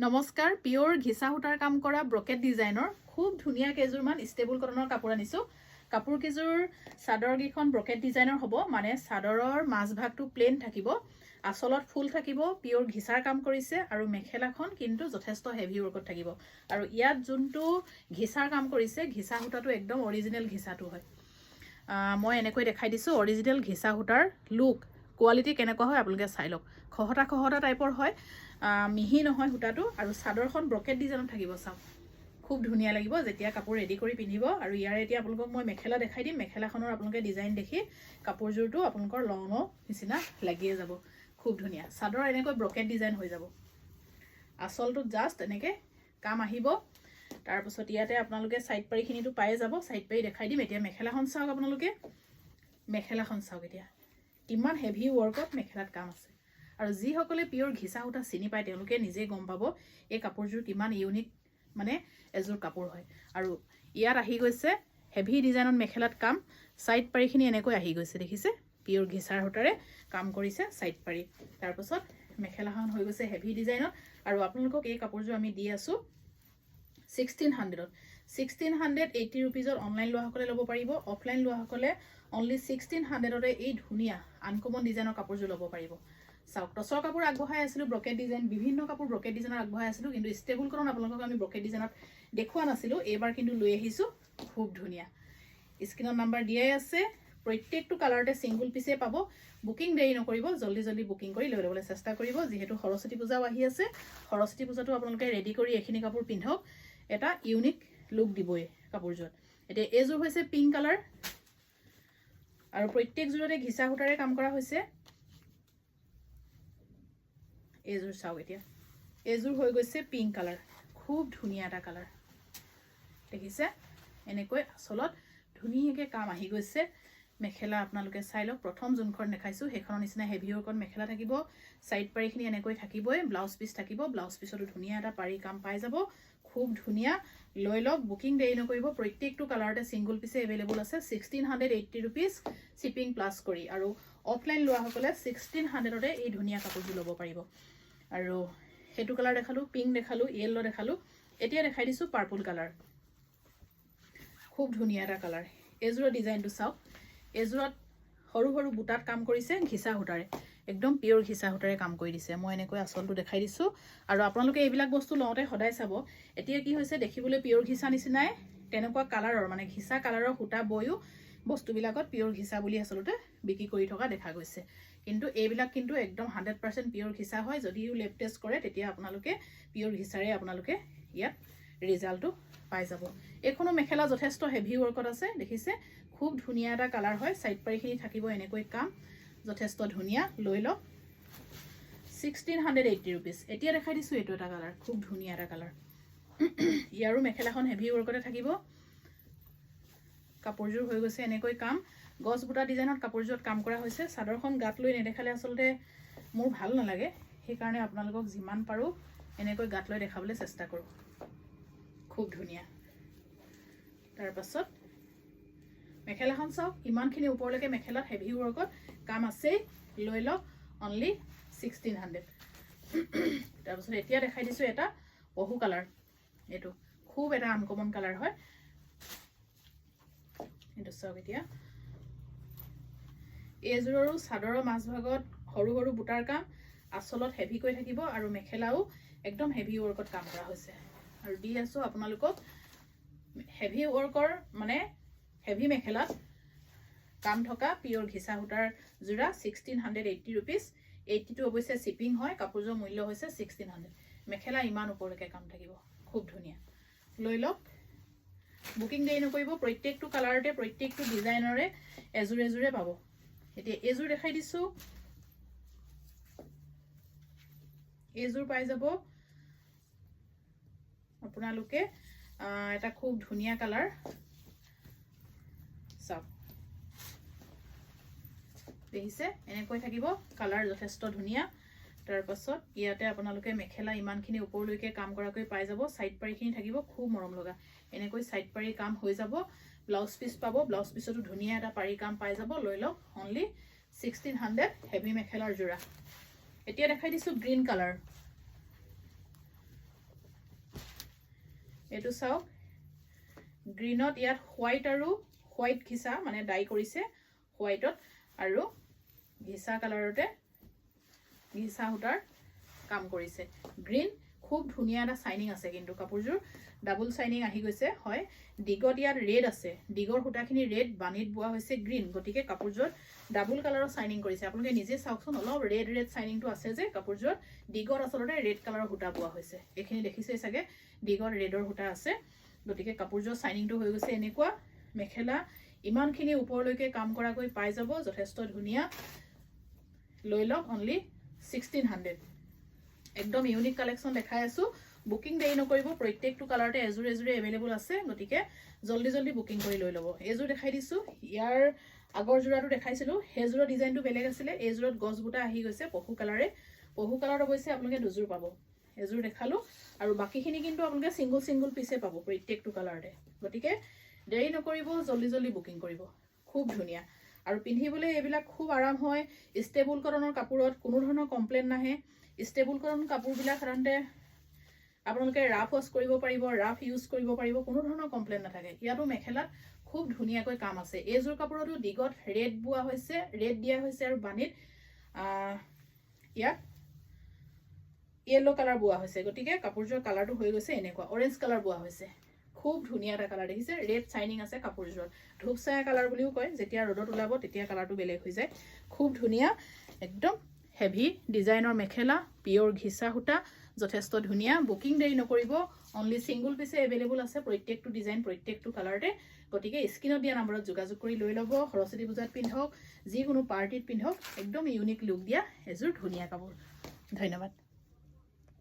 নমস্কাৰ পিওৰ ঘিচা সূতাৰ কাম কৰা ব্ৰকেট ডিজাইনৰ খুব ধুনীয়া কেইযোৰমান ষ্টেবল কটনৰ কাপোৰ আনিছোঁ। কাপোৰ কেইযোৰ চাদৰ কেইখন ব্ৰকেট ডিজাইনৰ হ'ব, মানে চাদৰৰ মাজভাগটো প্লেন থাকিব, আঁচলত ফুল থাকিব, পিওৰ ঘিচাৰ কাম কৰিছে আৰু মেখেলাখন কিন্তু যথেষ্ট হেভি ৱৰ্কত থাকিব। আৰু ইয়াত যোনটো ঘিচাৰ কাম কৰিছে, ঘিচা সূতাটো একদম অৰিজিনেল ঘিচাটো হয়। মই এনেকৈ দেখাই দিছোঁ অৰিজিনেল ঘিচা সূতাৰ লুক কোৱালিটি কেনেকুৱা হয় আপোনালোকে চাই লওক। খহটা টাইপৰ হয়, মিহি নহয় সূতাটো, আৰু চাদৰখন ব্ৰকেট ডিজাইনত থাকিব। চাওক খুব ধুনীয়া লাগিব যেতিয়া কাপোৰ ৰেডি কৰি পিন্ধিব। আৰু ইয়াৰ এতিয়া আপোনালোকক মই মেখেলা দেখাই দিম। মেখেলাখনৰ আপোনালোকে ডিজাইন দেখি কাপোৰযোৰটো আপোনালোকৰ লঙৰ নিচিনা লাগিয়ে যাব। খুব ধুনীয়া চাদৰ এনেকৈ ব্ৰকেট ডিজাইন হৈ যাব। আঁচলটোত জাষ্ট এনেকৈ কাম আহিব। তাৰপিছত ইয়াতে আপোনালোকে চাইড পাৰিখিনিটো পায়ে যাব। চাইড পাৰি দেখাই দিম। এতিয়া মেখেলাখন চাওক আপোনালোকে। মেখেলাখন চাওক এতিয়া কিমান হেভি ৱৰ্কত মেখেলাত কাম আছে। আৰু যিসকলে পিওৰ ঘিচা সূতা চিনি পায় তেওঁলোকে নিজে গম পাব এই কাপোৰযোৰ কিমান ইউনিক মানে এযোৰ কাপোৰ হয়। আৰু ইয়াত আহি গৈছে হেভি ডিজাইনত মেখেলাত কাম। চাইড পাৰিখিনি এনেকৈ আহি গৈছে, দেখিছে পিওৰ ঘিচাৰ সূতাৰে কাম কৰিছে চাইড পাৰি। তাৰপাছত মেখেলাখন হৈ গৈছে হেভি ডিজাইনত। আৰু আপোনালোকক এই কাপোৰযোৰ আমি দি আছোঁ 1600ত। 1680 ৰুপিজত অনলাইন লোৱাসকলে ল'ব পাৰিব। অফলাইন লোৱাসকলে অনলি 1600তে এই ধুনীয়া আনকমন ডিজাইনৰ কাপোৰযোৰ ল'ব পাৰিব। চাওক টচৰ কাপোৰ আগবঢ়াই আছিলোঁ, ব্ৰকেট ডিজাইন বিভিন্ন কাপোৰ ব্ৰকেট ডিজাইনত আগবঢ়াই আছিলোঁ, কিন্তু ষ্টেবল কটন আপোনালোকক আমি ব্ৰকেট ডিজাইনত দেখুওৱা নাছিলোঁ। এইবাৰ কিন্তু লৈ আহিছোঁ খুব ধুনীয়া। স্ক্ৰীনত নাম্বাৰ দিয়াই আছে। প্ৰত্যেকটো কালাৰতে ছিংগুল পিচে পাব। বুকিং দেৰি নকৰিব, জল্দি বুকিং কৰি লৈ ল'বলৈ চেষ্টা কৰিব। যিহেতু সৰস্বতী পূজাও আহি আছে, সৰস্বতী পূজাটো আপোনালোকে ৰেডি কৰি এইখিনি কাপোৰ পিন্ধক, এটা ইউনিক লুক দিবই কাপোৰযোৰত। এতিয়া এইযোৰ হৈছে পিংক কালাৰ আৰু প্ৰত্যেকযোৰতে ঘিচা সূতাৰে কাম কৰা হৈছে। এইযোৰ চাওক এতিয়া, এইযোৰ হৈ গৈছে পিংক কালাৰ। খুব ধুনীয়া এটা কালাৰ, দেখিছে এনেকৈ আঁচলত ধুনীয়াকৈ কাম আহি গৈছে। মেখেলা আপোনালোকে চাই লওক। প্ৰথম যোনখন দেখাইছোঁ সেইখনৰ নিচিনা হেভি ৱৰ্কত মেখেলা থাকিব। চাইড পাৰিখিনি এনেকৈ থাকিবই, ব্লাউজ পিচ থাকিব। ব্লাউজ পিছতো ধুনীয়া এটা পাৰি কাম পাই যাব। খুব ধুনীয়া, লৈ লওক, বুকিং দেৰি নকৰিব। প্ৰত্যেকটো কালাৰতে ছিংগুল পিচে এভেইলেবল আছে। 1680 ৰুপিজ শ্বিপিং প্লাছ কৰি। আৰু অফলাইন লোৱাসকলে 1600তে এই ধুনীয়া কাপোৰযোৰ ল'ব পাৰিব। আৰু সেইটো কালাৰ দেখালোঁ, পিংক দেখালোঁ, য়েল্লো দেখালোঁ। এতিয়া দেখাই দিছোঁ পাৰ্পল কালাৰ। খুব ধুনীয়া এটা কালাৰ। এইযোৰৰ ডিজাইনটো চাওক। এইযোৰত সৰু সৰু বুটাত কাম কৰিছে ঘিচা সূতাৰে, একদম পিওৰ ঘিচা সূতাৰে কাম কৰি দিছে। মই এনেকৈ আঁচলটো দেখাই দিছোঁ। আৰু আপোনালোকে এইবিলাক বস্তু লওঁতে সদায় চাব, এতিয়া কি হৈছে দেখিবলৈ পিওৰ ঘিচা নিচিনাই, তেনেকুৱা কালাৰৰ মানে ঘিচা কালাৰৰ সূতা বৈও বস্তুবিলাকত পিওৰ ঘিচা বুলি আচলতে বিক্ৰী কৰি থকা দেখা গৈছে। কিন্তু এইবিলাক কিন্তু একদম 100% পিওৰ ঘিচা হয়। যদিও লেব টেষ্ট কৰে তেতিয়া আপোনালোকে পিওৰ ঘিচাৰে আপোনালোকে ইয়াত ৰিজাল্টটো পাই যাব। এইখনো মেখেলা যথেষ্ট হেভি ৱৰ্কত আছে, দেখিছে খুব ধুনীয়া এটা কালাৰ হয়। চাইড পাৰিখিনি থাকিব এনেকৈ কাম, যথেষ্ট ধুনীয়া। লৈ লওক 1680 ৰুপিজ। এতিয়া দেখাই দিছোঁ এইটো এটা কালাৰ, খুব ধুনীয়া এটা কালাৰ। ইয়াৰো মেখেলাখন হেভি ৱৰ্কতে থাকিব। কাপোৰযোৰ হৈ গৈছে এনেকৈ কাম, গছ বুটা ডিজাইনত কাপোৰযোৰত কাম কৰা হৈছে। চাদৰখন গাত লৈ নেদেখালে আচলতে মোৰ ভাল নালাগে, সেইকাৰণে আপোনালোকক যিমান পাৰোঁ এনেকৈ গাত লৈ দেখাবলৈ চেষ্টা কৰোঁ। খুব ধুনীয়া। তাৰপাছত মেখেলাখন চাওক, ইমানখিনি ওপৰলৈকে মেখেলাত হেভি ৱৰ্কত কাম আছেই। লৈ লওক অনলি 1600। তাৰপিছত এতিয়া দেখাই দিছোঁ এটা পহু কালাৰ। এইটো খুব এটা আনকমন কালাৰ হয়। এইটো চাওক এতিয়া, এইযোৰৰো চাদৰৰ মাজভাগত সৰু সৰু বুটাৰ কাম, আঁচলত হেভিকৈ থাকিব। আৰু মেখেলাও একদম হেভি ৱৰ্কত কাম কৰা হৈছে। আৰু দি আছোঁ আপোনালোকক হেভি ৱৰ্কৰ মানে হেভি মেখেলাত কাম থকা পিওৰ ঘিচা সূতাৰ যোৰা 1680 ৰুপিজ। 82 অৱশ্যে শ্বিপিং হয়। কাপোৰযোৰ মূল্য হৈছে 1600। মেখেলা ইমান ওপৰলৈকে কাম থাকিব, খুব ধুনীয়া। লৈ লওক, বুকিং দেৰি নকৰিব। প্ৰত্যেকটো কালাৰতে প্ৰত্যেকটো ডিজাইনৰে এযোৰ এযোৰে পাব। এতিয়া এইযোৰ দেখাই দিছোঁ। এইযোৰ পাই যাব আপোনালোকে এটা খুব ধুনীয়া কালাৰ। চাওক দেখিছে এনেকৈ থাকিব, কালাৰ যথেষ্ট ধুনীয়া। তাৰপাছত ইয়াতে আপোনালোকে মেখেলা ইমানখিনি ওপৰলৈকে কাম কৰাকৈ পাই যাব। চাইড পাৰিখিনি থাকিব খুব মৰম লগা, এনেকৈ চাইড পাৰি কাম হৈ যাব। ব্লাউজ পিচ পাব, ব্লাউজ পিছতো ধুনীয়া এটা পাৰি কাম পাই যাব। লৈ লওক অনলি 1600 হেভি মেখেলাৰ যোৰা। এতিয়া দেখাই দিছোঁ গ্ৰীণ কালাৰ। এইটো চাওক গ্ৰীণত ইয়াত হোৱাইট আৰু হোৱাইট ঘিচা মানে ডাই কৰিছে হোৱাইটত আৰু ঘিচা কালাৰতে ঘিচা সূতাৰ কাম কৰিছে গ্ৰীণ খুব ধুনীয়া এটা চাইনিং আছে কিন্তু কাপোৰযোৰ ডাবল চাইনিং আহি গৈছে হয় ডিগত ইয়াত ৰেড আছে ডিগৰ সূতাখিনি ৰেড বানিত বোৱা হৈছে গ্ৰীণ গতিকে কাপোৰযোৰত ডাবল কালাৰৰ চাইনিং কৰিছে আপোনালোকে নিজে চাওকচোন অলপ ৰেড চাইনিংটো আছে যে কাপোৰযোৰত ডিগত আচলতে ৰেড কালাৰৰ সূতা বোৱা হৈছে এইখিনি দেখিছে চাগে ডিগত ৰেডৰ সূতা আছে গতিকে কাপোৰযোৰৰ চাইনিংটো হৈ গৈছে এনেকুৱা মেখেলা ইমানখিনি ওপৰলৈকে কাম কৰাকৈ পাই যাব যথেষ্ট ধুনীয়া লৈ লওক অনলি 1600 একদম ইউনিক কালেকশ্যন দেখাই আছো বুকিং দেৰি নকৰিব প্ৰত্যেকটো কালাৰতে এজোৰ এজোৰে এভেইলেবল আছে গতিকে জলদি বুকিং কৰি লৈ ল'ব এজোৰ দেখাই দিছো ইয়াৰ আগৰ জোৰাটো দেখাইছিলো হেজোৰৰ ডিজাইনটো বেলেগ আছিলে এজোৰত গছ বুটা আহি গৈছে পহু কালাৰত অৱশ্যে আপোনালোকে দুজোৰ পাব এজোৰ দেখালো আৰু বাকিখিনি কিন্তু আপোনালোকে সিঙ্গল পিছে পাব প্ৰত্যেকটো কালাৰতে গতিকে দেৰি নকৰিব জলদি বুকিং কৰিব খুব ধুনীয়া আৰু পিন্ধিবলৈ এইবিলাক খুব আৰাম হয় ষ্টেবল কটনৰ কাপোৰত কোনো ধৰণৰ কমপ্লেইন নাহে ষ্টেবল কটন কাপোৰবিলাক সাধাৰণতে আপোনালোকে ৰাফ ৱাছ কৰিব পাৰিব ৰাফ ইউজ কৰিব পাৰিব কোনো ধৰণৰ কমপ্লেইন নাথাকে ইয়াতো মেখেলাত খুব ধুনীয়াকৈ কাম আছে এইযোৰ কাপোৰতো ডিগত ৰেড বোৱা হৈছে ৰেড দিয়া হৈছে আৰু বানিত ইয়াত ইয়েলো কালাৰ বোৱা হৈছে গতিকে কাপোৰযোৰ কালাৰটো হৈ গৈছে এনেকুৱা অৰেঞ্জ কালাৰ বোৱা হৈছে খুব ধুনীয়া এটা কালাৰ দেখিছে ৰেড চাইনিং আছে কাপোৰযোৰত ধূপচায়া কালাৰ বুলিও কয় যেতিয়া ৰ'দত ওলাব তেতিয়া কালাৰটো বেলেগ হৈ যায় খুব ধুনীয়া একদম হেভি ডিজাইনৰ মেখেলা পিয়ৰ ঘিচা সূতা যথেষ্ট ধুনীয়া বুকিং দেৰি নকৰিব অনলি সিঙ্গল পিছে এভেইলেবল আছে প্ৰত্যেকটো ডিজাইন প্ৰত্যেকটো কালাৰতে গতিকে স্ক্ৰীনত দিয়া নম্বৰত যোগাযোগ কৰি লৈ ল'ব সৰস্বতী পূজাত পিন্ধক যিকোনো পাৰ্টিত পিন্ধক একদম ইউনিক লুক দিয়া এযোৰ ধুনীয়া কাপোৰ ধন্যবাদ